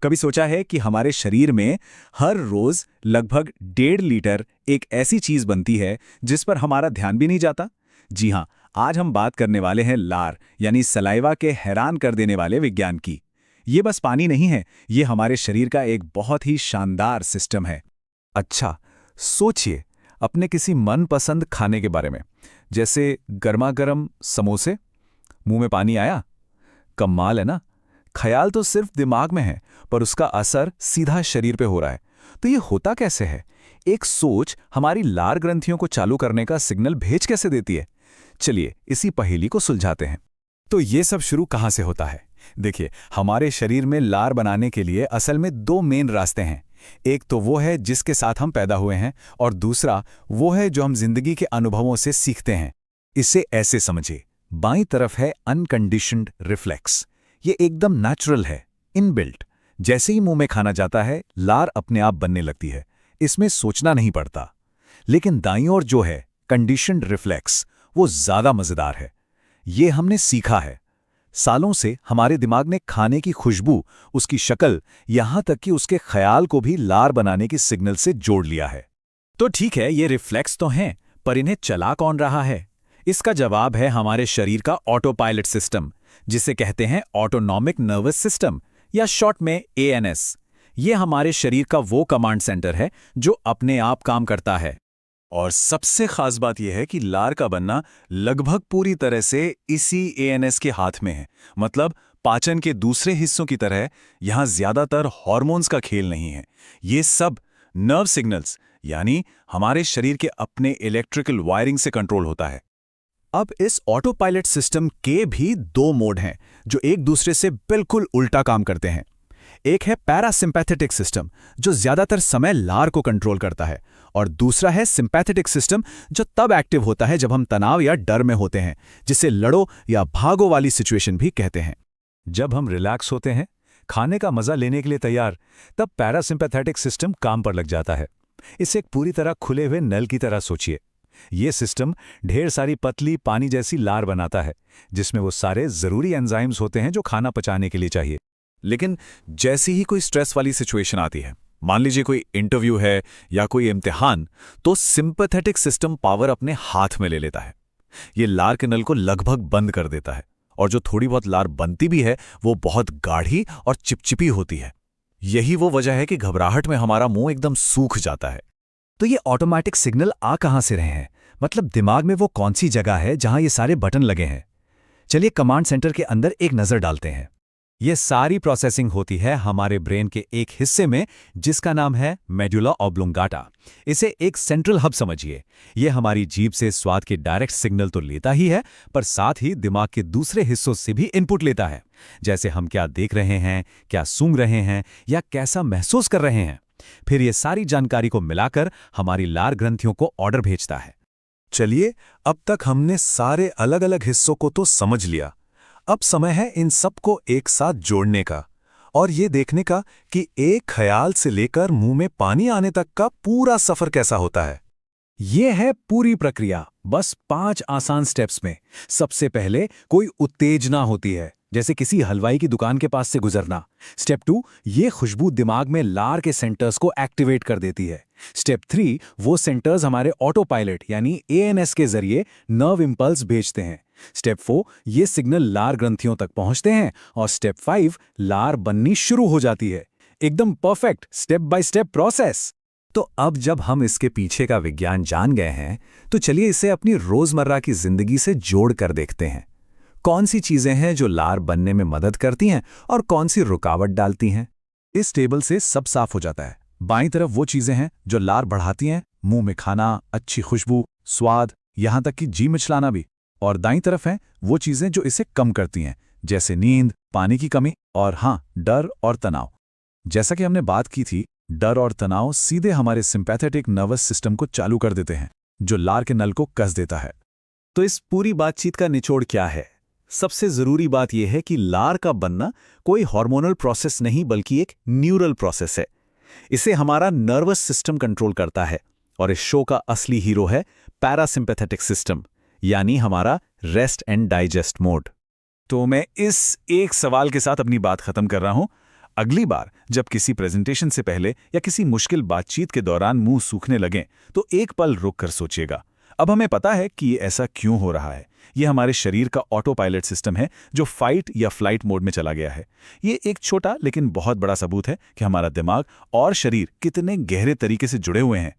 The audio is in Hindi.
कभी सोचा है कि हमारे शरीर में हर रोज लगभग 1.5 लीटर एक ऐसी चीज बनती है जिस पर हमारा ध्यान भी नहीं जाता? जी हाँ, आज हम बात करने वाले हैं लार यानी सलाइवा के हैरान कर देने वाले विज्ञान की। ये बस पानी नहीं है, ये हमारे शरीर का एक बहुत ही शानदार सिस्टम है। अच्छा, सोचिए अपने किसी मनपसंद खाने के बारे में, जैसे गर्मा-गर्म समोसे। मुंह में पानी आया? कमाल है ना। ख्याल तो सिर्फ दिमाग में है, पर उसका असर सीधा शरीर पे हो रहा है। तो ये होता कैसे है? एक सोच हमारी लार ग्रंथियों को चालू करने का सिग्नल भेज कैसे देती है? चलिए इसी पहेली को सुलझाते हैं। तो ये सब शुरू कहाँ से होता है? देखिए, हमारे शरीर में लार बनाने के लिए असल में दो मेन रास्ते हैं। एक तो वो है जिसके साथ हम पैदा हुए हैं, और दूसरा वो है जो हम जिंदगी के अनुभवों से सीखते हैं। इसे ऐसे समझिए, बाईं तरफ है अनकंडीशन्ड रिफ्लेक्स। ये एकदम नेचुरल है, इनबिल्ट। जैसे ही मुंह में खाना जाता है, लार अपने आप बनने लगती है, इसमें सोचना नहीं पड़ता। लेकिन दाईं ओर जो है कंडीशन्ड रिफ्लेक्स, वो ज्यादा मजेदार है। ये हमने सीखा है। सालों से हमारे दिमाग ने खाने की खुशबू, उसकी शक्ल, यहां तक कि उसके ख्याल को भी लार बनाने की सिग्नल से जोड़ लिया है। तो ठीक है, ये रिफ्लेक्स तो हैं, पर इन्हें चला कौन रहा है? इसका जवाब है हमारे शरीर का ऑटो पायलट सिस्टम, जिसे कहते हैं ऑटोनॉमिक नर्वस सिस्टम या शॉर्ट में एएनएस। ये हमारे शरीर का वो कमांड सेंटर है जो अपने आप काम करता है। और सबसे खास बात यह है कि लार का बनना लगभग पूरी तरह से इसी एएनएस के हाथ में है। मतलब पाचन के दूसरे हिस्सों की तरह यहां ज्यादातर हार्मोन्स का खेल नहीं है। ये सब नर्व सिग्नल्स यानी हमारे शरीर के अपने इलेक्ट्रिकल वायरिंग से कंट्रोल होता है। अब इस ऑटो पायलट सिस्टम के भी दो मोड हैं जो एक दूसरे से बिल्कुल उल्टा काम करते हैं। एक है पैरासिम्पैथेटिक सिस्टम, जो ज्यादातर समय लार को कंट्रोल करता है, और दूसरा है सिंपैथेटिक सिस्टम, जो तब एक्टिव होता है जब हम तनाव या डर में होते हैं, जिसे लड़ो या भागो वाली सिचुएशन भी कहते हैं। जब हम रिलैक्स होते हैं, खाने का मजा लेने के लिए तैयार, तब पैरासिम्पैथेटिक सिस्टम काम पर लग जाता है। इसे एक पूरी तरह खुले हुए नल की तरह सोचिए। ये सिस्टम ढेर सारी पतली पानी जैसी लार बनाता है, जिसमें वो सारे जरूरी एंजाइम्स होते हैं जो खाना पचाने के लिए चाहिए। लेकिन जैसी ही कोई स्ट्रेस वाली सिचुएशन आती है, मान लीजिए कोई इंटरव्यू है या कोई इम्तिहान, तो सिंपैथेटिक सिस्टम पावर अपने हाथ में ले लेता है। ये लार के नल को लगभग बंद कर देता है, और जो थोड़ी बहुत लार बनती भी है वो बहुत गाढ़ी और चिपचिपी होती है। यही वो वजह है कि घबराहट में हमारा मुंह एकदम सूख जाता है। तो ये ऑटोमेटिक सिग्नल आ कहां से रहे हैं? मतलब दिमाग में वो कौन सी जगह है जहां ये सारे बटन लगे हैं? चलिए कमांड सेंटर के अंदर एक नजर डालते हैं। ये सारी प्रोसेसिंग होती है हमारे ब्रेन के एक हिस्से में, जिसका नाम है मेडुला ऑब्लोंगाटा। इसे एक सेंट्रल हब समझिए। ये हमारी जीभ से स्वाद के डायरेक्ट सिग्नल तो लेता ही है, पर साथ ही दिमाग के दूसरे हिस्सों से भी इनपुट लेता है, जैसे हम क्या देख रहे हैं, क्या सूंघ रहे हैं या कैसा महसूस कर रहे हैं। फिर ये सारी जानकारी को मिलाकर हमारी लार ग्रंथियों को ऑर्डर भेजता है। चलिए, अब तक हमने सारे अलग अलग हिस्सों को तो समझ लिया। अब समय है इन सबको एक साथ जोड़ने का, और ये देखने का कि एक ख्याल से लेकर मुंह में पानी आने तक का पूरा सफर कैसा होता है। ये है पूरी प्रक्रिया, बस 5 आसान स्टेप्स में। सबसे पहले कोई उत्तेजना होती है, जैसे किसी हलवाई की दुकान के पास से गुजरना। स्टेप 2, ये खुशबू दिमाग में लार के सेंटर्स को एक्टिवेट कर देती है। स्टेप 3, वो सेंटर्स हमारे ऑटो पायलट यानी एएनएस के जरिए नर्व इंपल्स भेजते हैं। स्टेप 4, ये सिग्नल लार ग्रंथियों तक पहुंचते हैं, और स्टेप 5, लार बननी शुरू हो जाती है। एकदम perfect step by step process. तो अब जब हम इसके पीछे का विज्ञान जान गए हैं, तो चलिए इसे अपनी रोजमर्रा की जिंदगी से जोड़ कर देखते हैं। कौन सी चीजें हैं जो लार बनने में मदद करती हैं और कौन सी रुकावट डालती हैं? इस टेबल से सब साफ हो जाता है। बाईं तरफ वो चीजें हैं जो लार बढ़ाती हैं, मुंह में खाना, अच्छी खुशबू, स्वाद, यहां तक कि जी मिचलाना भी। और दाईं तरफ हैं वो चीजें जो इसे कम करती हैं, जैसे नींद, पानी की कमी और हाँ, डर और तनाव। जैसा कि हमने बात की थी, डर और तनाव सीधे हमारे सिंपैथेटिक नर्वस सिस्टम को चालू कर देते हैं, जो लार के नल को कस देता है। तो इस पूरी बातचीत का निचोड़ क्या है? सबसे जरूरी बात यह है कि लार का बनना कोई हार्मोनल प्रोसेस नहीं, बल्कि एक न्यूरल प्रोसेस है। इसे हमारा नर्वस सिस्टम कंट्रोल करता है, और इस शो का असली हीरो है पैरासिम्पैथेटिक सिस्टम, यानी हमारा रेस्ट एंड डाइजेस्ट मोड। तो मैं इस एक सवाल के साथ अपनी बात खत्म कर रहा हूं। अगली बार जब किसी प्रेजेंटेशन से पहले या किसी मुश्किल बातचीत के दौरान मुंह सूखने लगें तो एक पल रुक कर सोचिएगा। अब हमें पता है कि ये ऐसा क्यों हो रहा है। ये हमारे शरीर का ऑटो पायलट सिस्टम है जो फाइट या फ्लाइट मोड में चला गया है। ये एक छोटा लेकिन बहुत बड़ा सबूत है कि हमारा दिमाग और शरीर कितने गहरे तरीके से जुड़े हुए हैं।